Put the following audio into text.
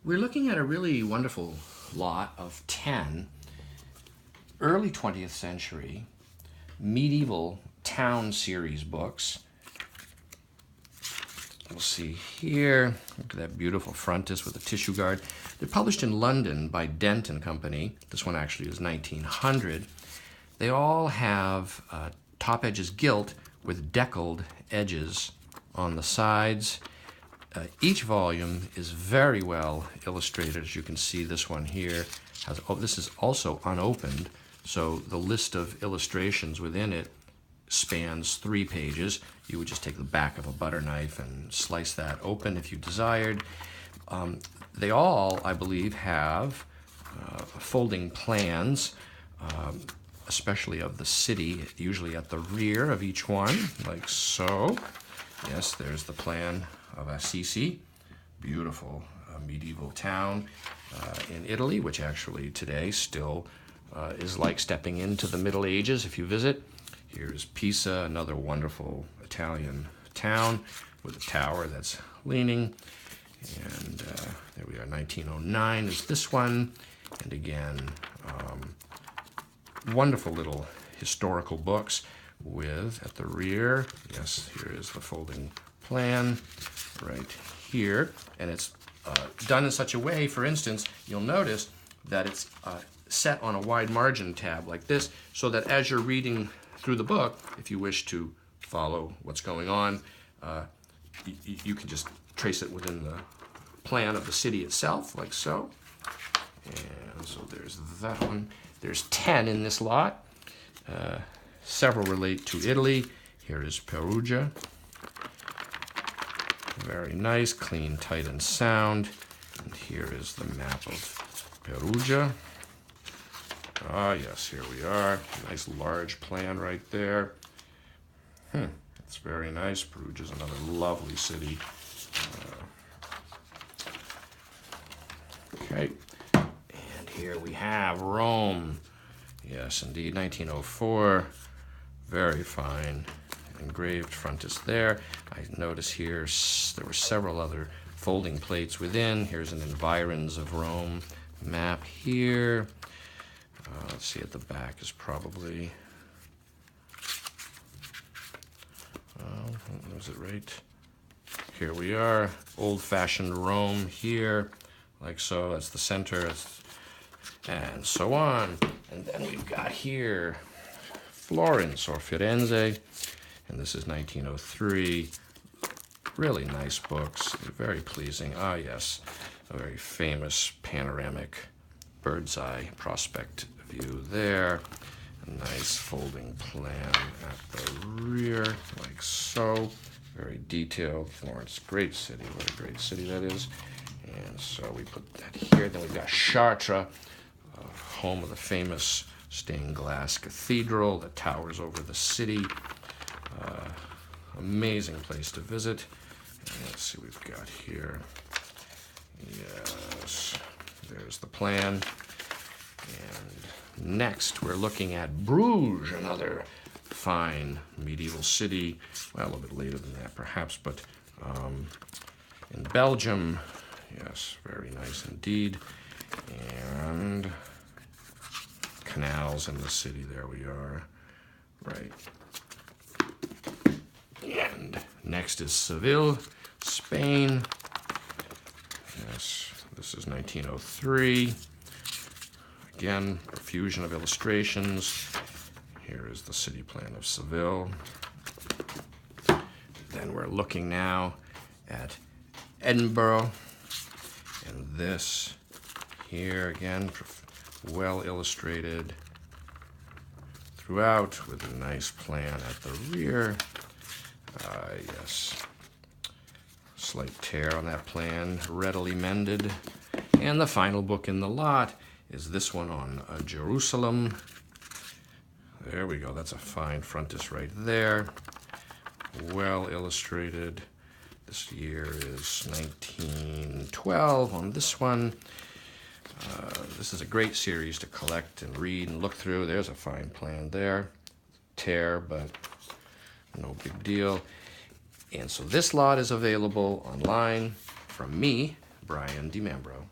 We're looking at a really wonderful lot of 10 early 20th century medieval town series books. We'll see here, look at that beautiful frontis with the tissue guard. They're published in London by Dent Company. This one actually is 1900. They all have top edges gilt with deckled edges on the sides. Each volume is very well illustrated. As you can see, this one here has, this is also unopened, so the list of illustrations within it spans 3 pages. You would just take the back of a butter knife and slice that open if you desired. They all, I believe, have folding plans, especially of the city, usually at the rear of each one, like so. Yes, there's the plan of Assisi, beautiful medieval town in Italy, which actually today still is like stepping into the Middle Ages if you visit. Here's Pisa, another wonderful Italian town with a tower that's leaning. And there we are, 1909 is this one. And again, wonderful little historical books with, at the rear, yes, here is the folding plan right here. And it's done in such a way, for instance, you'll notice that it's set on a wide margin tab like this, so that as you're reading through the book, if you wish to follow what's going on, you can just trace it within the plan of the city itself, like so. And so there's that one. There's 10 in this lot. Several relate to Italy. Here is Perugia. Very nice, clean, tight, and sound. And here is the map of Perugia. Ah, yes, here we are. Nice large plan right there. It's very nice. Perugia's another lovely city. Okay. And here we have Rome. Yes, indeed, 1904. Very fine engraved frontis there. I notice here there were several other folding plates within. Here's an environs of Rome map here. Let's see, at the back is probably, was it right? Here we are, old-fashioned Rome here, like so. That's the center, and so on. And then we've got here Florence or Firenze, and this is 1903. Really nice books, very pleasing. Ah, yes, a very famous panoramic bird's eye prospect view there. A nice folding plan at the rear, like so. Very detailed. Florence, great city. What a great city that is. And so we put that here. Then we've got Chartres, home of the famous stained glass cathedral that towers over the city. Amazing place to visit. And let's see what we've got here. Yes, there's the plan. And next we're looking at Bruges, another fine medieval city. Well, a little bit later than that perhaps, but in Belgium. Yes, very nice indeed. And canals in the city, there we are. Right. And next is Seville, Spain. Yes, this is 1903. Again, profusion of illustrations. Here is the city plan of Seville. Then we're looking now at Edinburgh. And this here, again, well illustrated throughout with a nice plan at the rear. Yes, slight tear on that plan, readily mended. And the final book in the lot is this one on Jerusalem. There we go, that's a fine frontis right there. Well illustrated. This year is 1912 on this one. This is a great series to collect and read and look through. There's a fine plan there. Tear, but no big deal. And so this lot is available online from me, Brian DiMambro.